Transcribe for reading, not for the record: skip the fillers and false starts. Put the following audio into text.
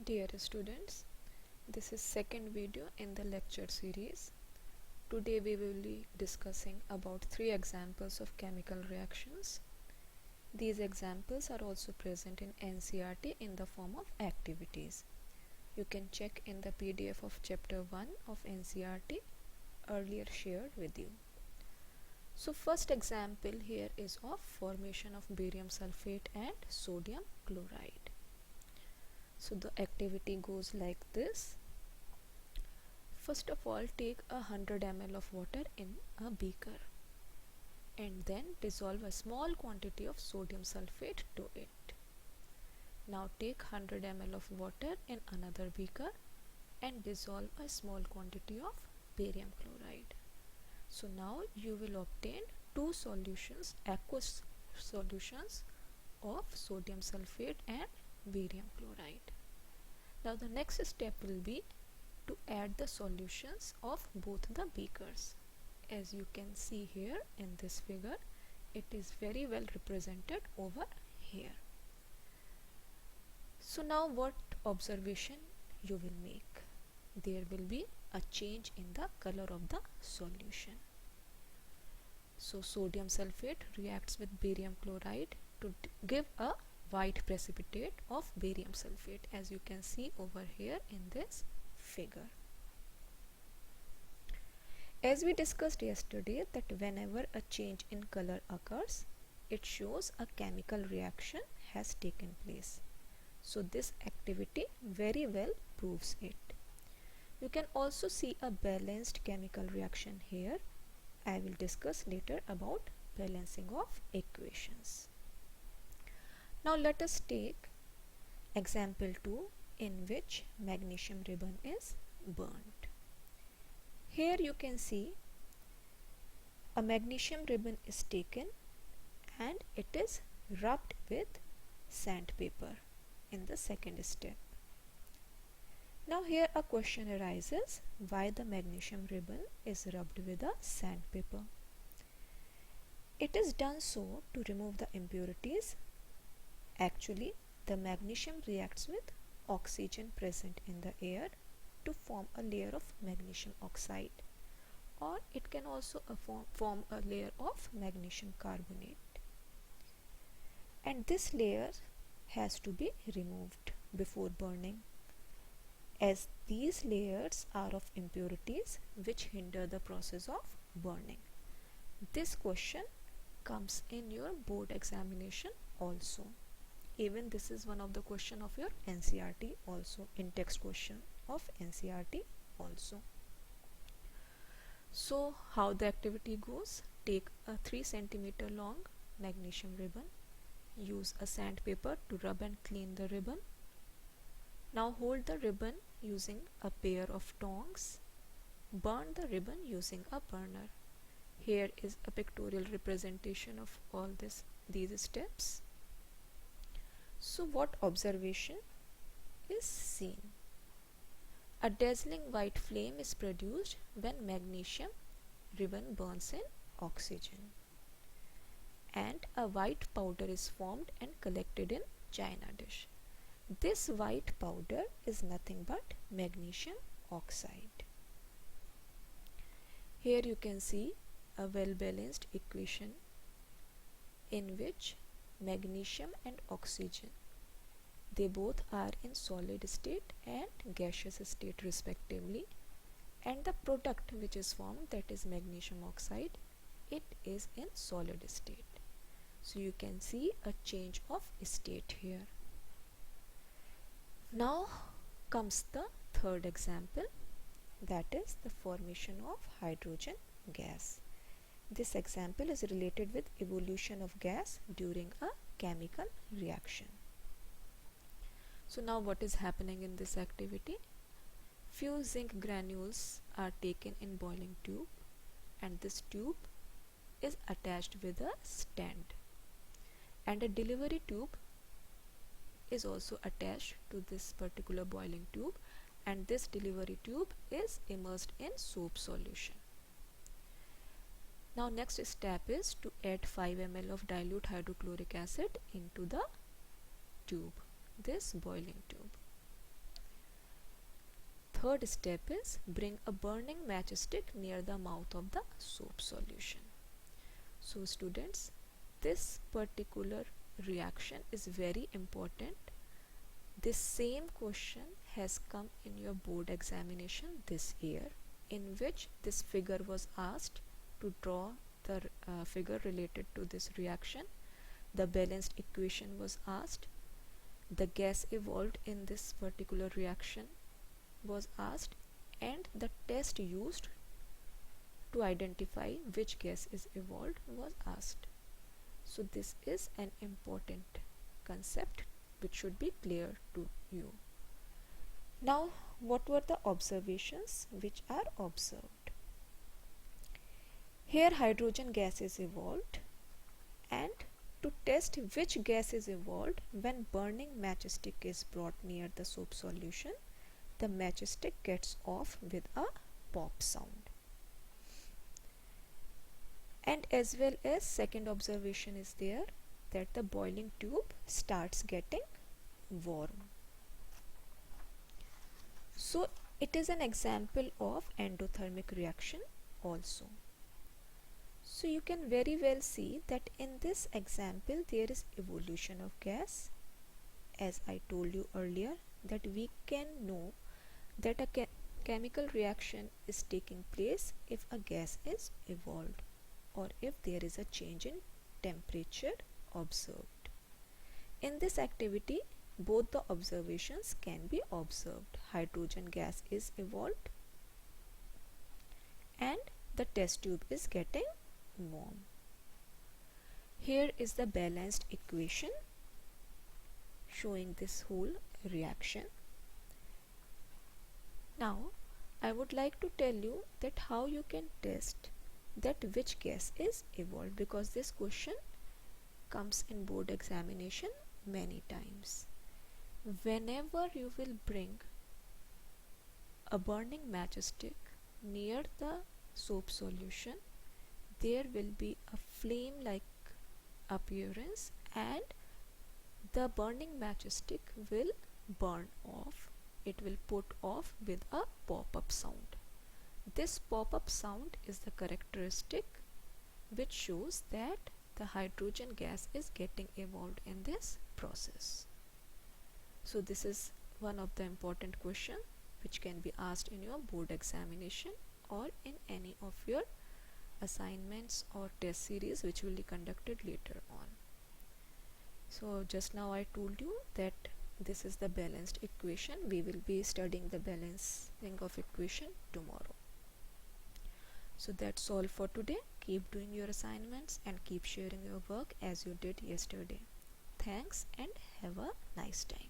Dear students, this is second video in the lecture series. Today we will be discussing about 3 examples of chemical reactions. These examples are also present in NCERT in the form of activities. You can check in the PDF of chapter 1 of NCERT earlier shared with you. So first example here is of formation of barium sulfate and sodium chloride. So the activity goes like this. First of all, take 100 ml of water in a beaker and then dissolve a small quantity of sodium sulfate to it. Now take 100 ml of water in another beaker and dissolve a small quantity of barium chloride. So now you will obtain two solutions, aqueous solutions of sodium sulfate and barium chloride. Now the next step will be to add the solutions of both the beakers. As you can see here in this figure, it is very well represented over here. So now what observation you will make? There will be a change in the color of the solution. So sodium sulfate reacts with barium chloride to give a white precipitate of barium sulfate, as you can see over here in this figure. As we discussed yesterday, that whenever a change in color occurs, it shows a chemical reaction has taken place. So this activity very well proves it. You can also see a balanced chemical reaction here. I will discuss later about balancing of equations. Now let us take example 2 in which magnesium ribbon is burnt. Here you can see a magnesium ribbon is taken and it is rubbed with sandpaper in the second step. Now here a question arises, why the magnesium ribbon is rubbed with a sandpaper? It is done so to remove the impurities. Actually, the magnesium reacts with oxygen present in the air to form a layer of magnesium oxide, or it can also form a layer of magnesium carbonate. And this layer has to be removed before burning, as these layers are of impurities which hinder the process of burning. This question comes in your board examination also. Even this is one of the question of your NCERT also, in text question of NCERT also. So how the activity goes? Take a 3 cm long magnesium ribbon, use a sandpaper to rub and clean the ribbon. Now hold the ribbon using a pair of tongs. Burn the ribbon using a burner. Here is a pictorial representation of all these steps. So what observation is seen? A dazzling white flame is produced when magnesium ribbon burns in oxygen, and a white powder is formed and collected in china dish. This white powder is nothing but magnesium oxide. Here you can see a well-balanced equation in which magnesium and oxygen, they both are in solid state and gaseous state respectively, and the product which is formed, that is magnesium oxide, it is in solid state. So you can see a change of state here. Now comes the third example, that is the formation of hydrogen gas. This example is related with evolution of gas during a chemical reaction. So now what is happening in this activity? Few zinc granules are taken in boiling tube, and this tube is attached with a stand, and a delivery tube is also attached to this particular boiling tube, and this delivery tube is immersed in soap solution. Now next step is to add 5 ml of dilute hydrochloric acid into the tube, this boiling tube. third step is bring a burning matchstick near the mouth of the soap solution. So students, this particular reaction is very important. This same question has come in your board examination this year, in which this figure was asked to draw the figure related to this reaction. The balanced equation was asked. The gas evolved in this particular reaction was asked, and the test used to identify which gas is evolved was asked. So this is an important concept which should be clear to you. Now, what were the observations which are observed? Here hydrogen gas is evolved, and to test which gas is evolved, when burning matchstick is brought near the soap solution, the matchstick gets off with a pop sound. And as well as second observation is there, that the boiling tube starts getting warm. So it is an example of endothermic reaction also. So you can very well see that in this example there is evolution of gas. As I told you earlier, that we can know that a chemical reaction is taking place if a gas is evolved, or if there is a change in temperature observed. In this activity, both the observations can be observed. Hydrogen gas is evolved and the test tube is getting warm. Here is the balanced equation showing this whole reaction. Now I would like to tell you that how you can test that which gas is evolved, because this question comes in board examination many times. Whenever you will bring a burning matchstick near the soap solution, there will be a flame-like appearance and the burning matchstick will burn off. It will put off with a pop-up sound. This pop-up sound is the characteristic which shows that the hydrogen gas is getting evolved in this process. So this is one of the important questions which can be asked in your board examination or in any of your assignments or test series which will be conducted later on. So just now I told you that this is the balanced equation. We will be studying the balancing of equation tomorrow. So that's all for today. Keep doing your assignments and keep sharing your work as you did yesterday. Thanks and have a nice time.